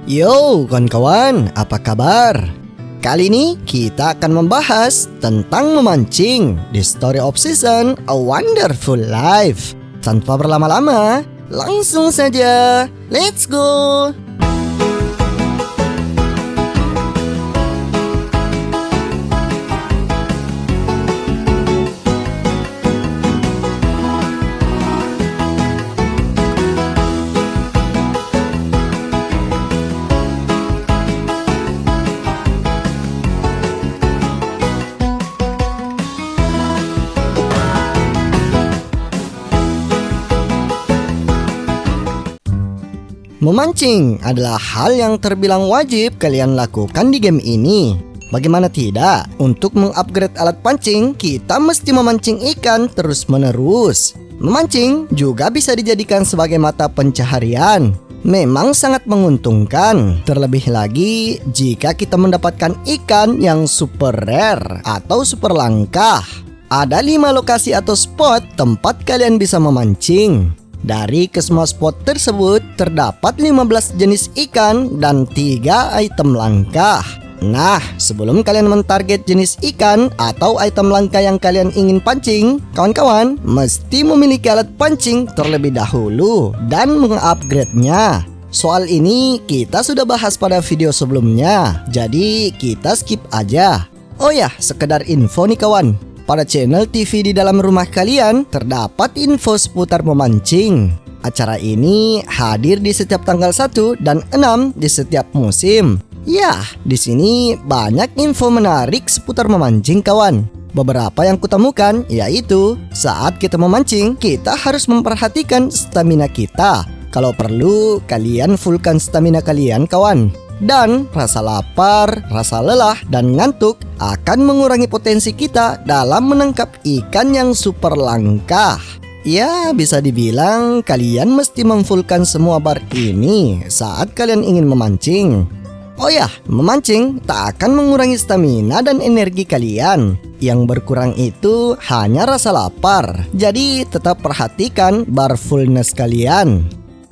Yo kawan-kawan, apa kabar? Kali ini kita akan membahas tentang memancing di Story of Season A Wonderful Life. Tanpa berlama-lama, langsung saja, let's go! Memancing adalah hal yang terbilang wajib kalian lakukan di game ini. Bagaimana tidak? Untuk mengupgrade alat pancing, kita mesti memancing ikan terus-menerus. Memancing juga bisa dijadikan sebagai mata pencaharian. Memang sangat menguntungkan, terlebih lagi jika kita mendapatkan ikan yang super rare atau super langka. Ada 5 lokasi atau spot tempat kalian bisa memancing. Dari kesemua spot tersebut terdapat 15 jenis ikan dan 3 item langka. Nah, sebelum kalian mentarget jenis ikan atau item langka yang kalian ingin pancing, kawan-kawan mesti memiliki alat pancing terlebih dahulu dan mengupgrade-nya. Soal ini kita sudah bahas pada video sebelumnya, jadi kita skip aja. Oh ya, sekedar info nih kawan. Pada channel TV di dalam rumah kalian terdapat info seputar memancing. Acara ini hadir di setiap tanggal 1 dan 6 di setiap musim. Ya, di sini banyak info menarik seputar memancing kawan. Beberapa yang kutemukan yaitu saat kita memancing, kita harus memperhatikan stamina kita. Kalau perlu, kalian fullkan stamina kalian kawan. Dan rasa lapar, rasa lelah, dan ngantuk akan mengurangi potensi kita dalam menangkap ikan yang super langka. Ya, bisa dibilang kalian mesti memfullkan semua bar ini saat kalian ingin memancing. Oh ya, memancing tak akan mengurangi stamina dan energi kalian. Yang berkurang itu hanya rasa lapar. Jadi tetap perhatikan bar fullness kalian.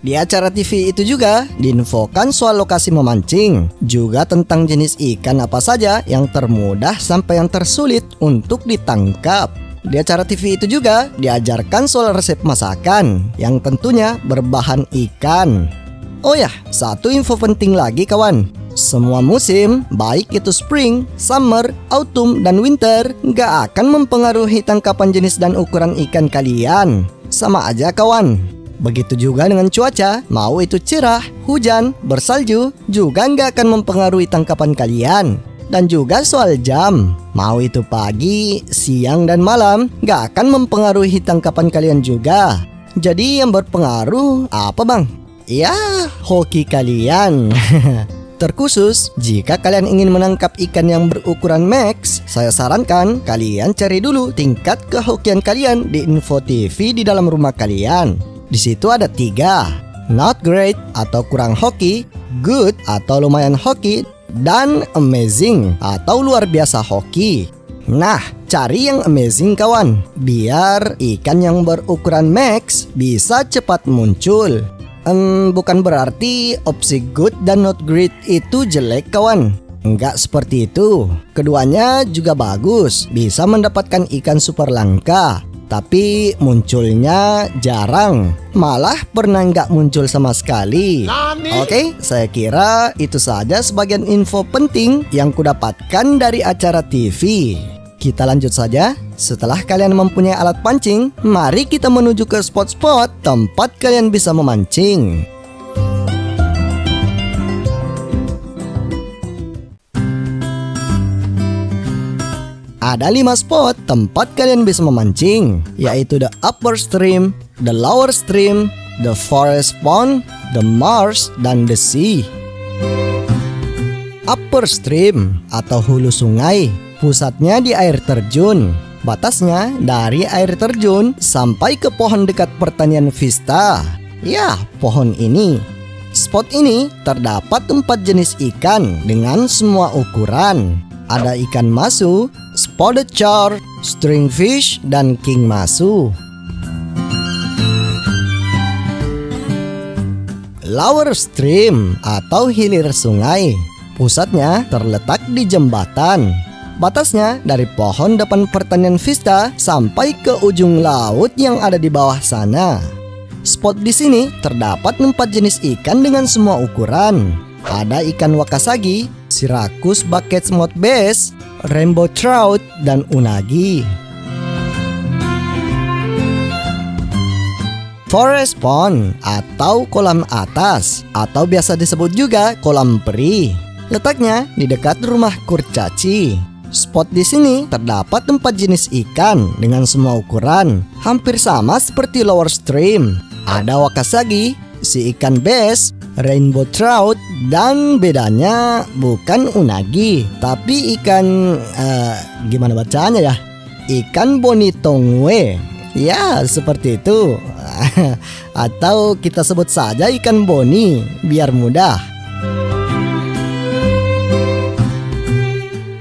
Di acara TV itu juga diinfokan soal lokasi memancing, juga tentang jenis ikan apa saja yang termudah sampai yang tersulit untuk ditangkap. Di acara TV itu juga diajarkan soal resep masakan yang tentunya berbahan ikan. Oh ya, satu info penting lagi kawan. Semua musim, baik itu spring, summer, autumn, dan winter, gak akan mempengaruhi tangkapan jenis dan ukuran ikan kalian. Sama aja kawan. Begitu juga dengan cuaca, mau itu cerah, hujan, bersalju, juga nggak akan mempengaruhi tangkapan kalian. Dan juga soal jam, mau itu pagi, siang, dan malam, nggak akan mempengaruhi tangkapan kalian juga. Jadi yang berpengaruh apa bang? Ya, hoki kalian. Terkhusus, jika kalian ingin menangkap ikan yang berukuran max, saya sarankan kalian cari dulu tingkat kehokian kalian di info TV di dalam rumah kalian. Di situ ada 3, not great atau kurang hoki, good atau lumayan hoki, dan amazing atau luar biasa hoki. Nah, cari yang amazing kawan, biar ikan yang berukuran max bisa cepat muncul. Bukan berarti opsi good dan not great itu jelek kawan. Enggak seperti itu. Keduanya juga bagus, bisa mendapatkan ikan super langka. Tapi munculnya jarang, malah pernah nggak muncul sama sekali. Oke, saya kira itu saja sebagian info penting yang kudapatkan dari acara TV. Kita lanjut saja. Setelah kalian mempunyai alat pancing, mari kita menuju ke spot-spot tempat kalian bisa memancing. Ada 5 spot tempat kalian bisa memancing, yaitu the upper stream, the lower stream, the forest pond, the marsh, dan the sea. Upper stream atau hulu sungai, pusatnya di air terjun. Batasnya dari air terjun sampai ke pohon dekat pertanian Vista. Ya, pohon ini. Spot ini terdapat 4 jenis ikan dengan semua ukuran. Ada ikan masu, spotted char, stringfish, dan king masu. Lower stream atau hilir sungai. Pusatnya terletak di jembatan. Batasnya dari pohon depan pertanian Vista sampai ke ujung laut yang ada di bawah sana. Spot di sini terdapat 4 jenis ikan dengan semua ukuran. Ada ikan wakasagi, Syracuse bucketsmouth bass, rainbow trout, dan unagi. Forest pond atau kolam atas, atau biasa disebut juga kolam peri. Letaknya di dekat rumah kurcaci. Spot di sini terdapat 4 jenis ikan dengan semua ukuran, hampir sama seperti lower stream. Ada wakasagi, si ikan bass, rainbow trout, dan bedanya bukan unagi, tapi ikan gimana bacanya ya? Ikan bonitongwe. Ya, seperti itu. Atau kita sebut saja ikan boni biar mudah.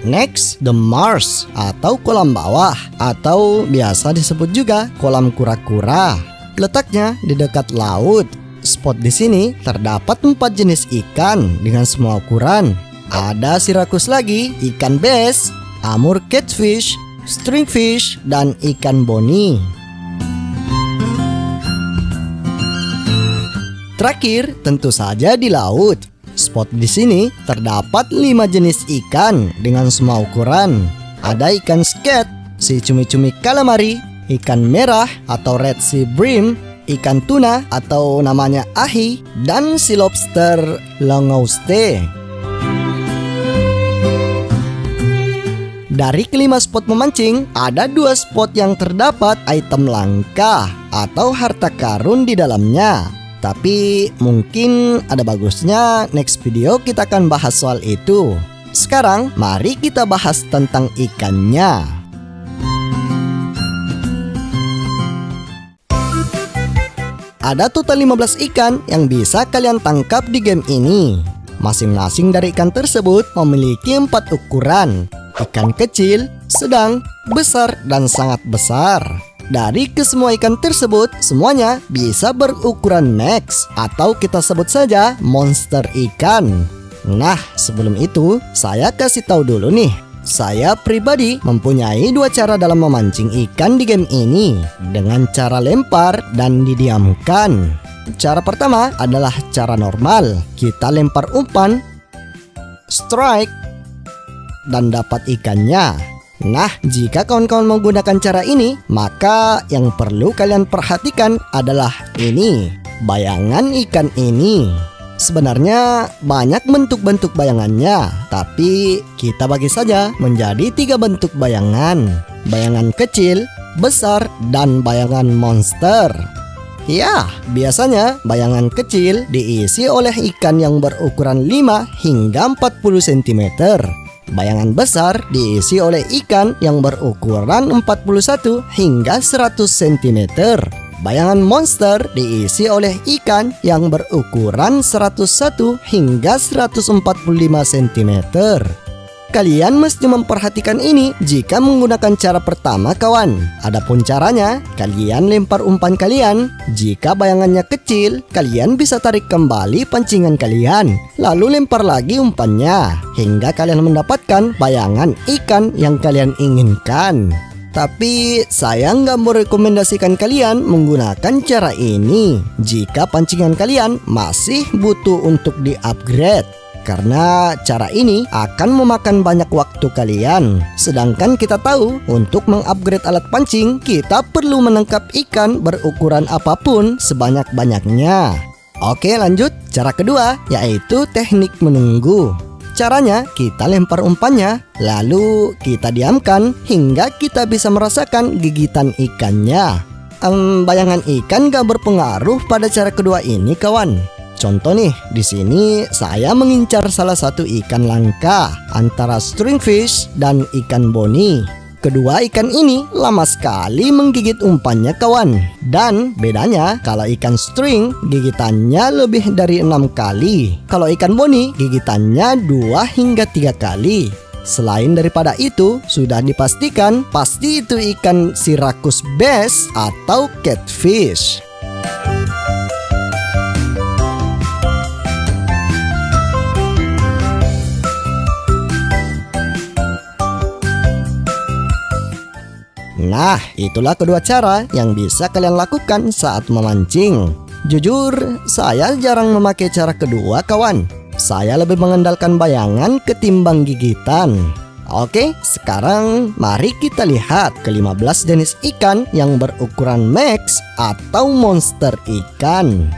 Next, the marsh atau kolam bawah, atau biasa disebut juga kolam kura-kura. Letaknya di dekat laut. Spot di sini terdapat 4 jenis ikan dengan semua ukuran. Ada Syracuse lagi, ikan bass, amur catfish, stringfish, dan ikan boni. Terakhir, tentu saja di laut. Spot di sini terdapat 5 jenis ikan dengan semua ukuran. Ada ikan sket, si cumi-cumi calamari, ikan merah atau red sea bream, ikan tuna atau namanya ahi, dan si lobster langouste. Dari kelima spot memancing, ada 2 spot yang terdapat item langka atau harta karun di dalamnya. Tapi mungkin ada bagusnya next video kita akan bahas soal itu. Sekarang mari kita bahas tentang ikannya. Ada total 15 ikan yang bisa kalian tangkap di game ini. Masing-masing dari ikan tersebut memiliki 4 ukuran. Ikan kecil, sedang, besar, dan sangat besar. Dari kesemua ikan tersebut, semuanya bisa berukuran max atau kita sebut saja monster ikan. Nah, sebelum itu saya kasih tahu dulu nih. Saya pribadi mempunyai 2 cara dalam memancing ikan di game ini, dengan cara lempar dan didiamkan. Cara pertama adalah cara normal. Kita lempar umpan, strike, dan dapat ikannya. Nah, jika kawan-kawan menggunakan cara ini, maka yang perlu kalian perhatikan adalah ini, bayangan ikan ini. Sebenarnya banyak bentuk-bentuk bayangannya, tapi kita bagi saja menjadi 3 bentuk bayangan. Bayangan kecil, besar, dan bayangan monster. Ya, biasanya bayangan kecil diisi oleh ikan yang berukuran 5 hingga 40 cm. Bayangan besar diisi oleh ikan yang berukuran 41 hingga 100 cm. Bayangan monster diisi oleh ikan yang berukuran 101 hingga 145 cm. Kalian mesti memperhatikan ini jika menggunakan cara pertama, kawan. Adapun caranya, kalian lempar umpan kalian. Jika bayangannya kecil, kalian bisa tarik kembali pancingan kalian, lalu lempar lagi umpannya hingga kalian mendapatkan bayangan ikan yang kalian inginkan. Tapi saya nggak merekomendasikan kalian menggunakan cara ini jika pancingan kalian masih butuh untuk di-upgrade. Karena cara ini akan memakan banyak waktu kalian. Sedangkan kita tahu untuk mengupgrade alat pancing, kita perlu menangkap ikan berukuran apapun sebanyak-banyaknya. Oke, lanjut. Cara kedua yaitu teknik menunggu. Caranya, kita lempar umpannya, lalu kita diamkan hingga kita bisa merasakan gigitan ikannya. Bayangan ikan gak berpengaruh pada cara kedua ini, kawan. Contoh nih, di sini saya mengincar salah satu ikan langka antara stringfish dan ikan boni. Kedua ikan ini lama sekali menggigit umpannya, kawan. Dan bedanya, kalau ikan string gigitannya lebih dari 6 kali. Kalau ikan boni gigitannya 2 hingga 3 kali. Selain daripada itu, sudah dipastikan pasti itu ikan Syracuse bass atau catfish. Nah, itulah kedua cara yang bisa kalian lakukan saat memancing. Jujur, saya jarang memakai cara kedua, kawan. Saya lebih mengandalkan bayangan ketimbang gigitan. Oke, sekarang mari kita lihat ke-15 jenis ikan yang berukuran max atau monster ikan.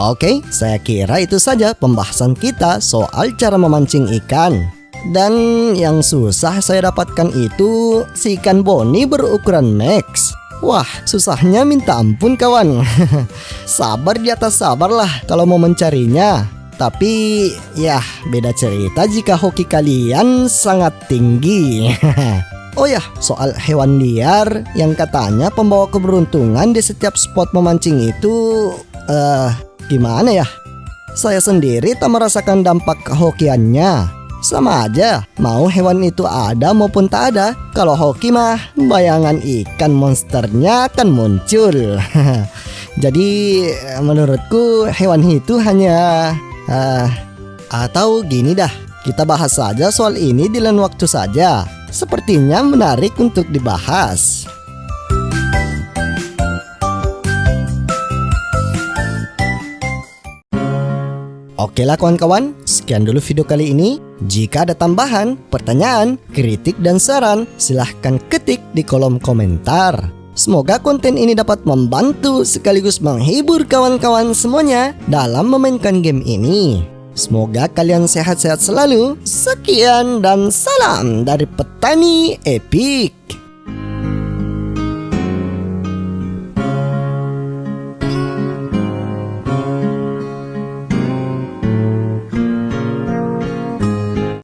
Oke, saya kira itu saja pembahasan kita soal cara memancing ikan. Dan yang susah saya dapatkan itu si ikan boni berukuran max. Wah, susahnya minta ampun kawan. Sabar di atas sabar lah kalau mau mencarinya. Tapi ya beda cerita jika hoki kalian sangat tinggi. Oh ya, soal hewan liar yang katanya pembawa keberuntungan di setiap spot memancing itu gimana ya? Saya sendiri tak merasakan dampak kehokiannya. Sama aja, mau hewan itu ada maupun tak ada. Kalau hoki mah, bayangan ikan monsternya akan muncul. Jadi menurutku hewan itu hanya atau gini dah, kita bahas saja soal ini di lain waktu saja. Sepertinya menarik untuk dibahas. Oke lah kawan-kawan, sekian dulu video kali ini. Jika ada tambahan, pertanyaan, kritik, dan saran, silahkan ketik di kolom komentar. Semoga konten ini dapat membantu sekaligus menghibur kawan-kawan semuanya dalam memainkan game ini. Semoga kalian sehat-sehat selalu. Sekian dan salam dari Petani Epic.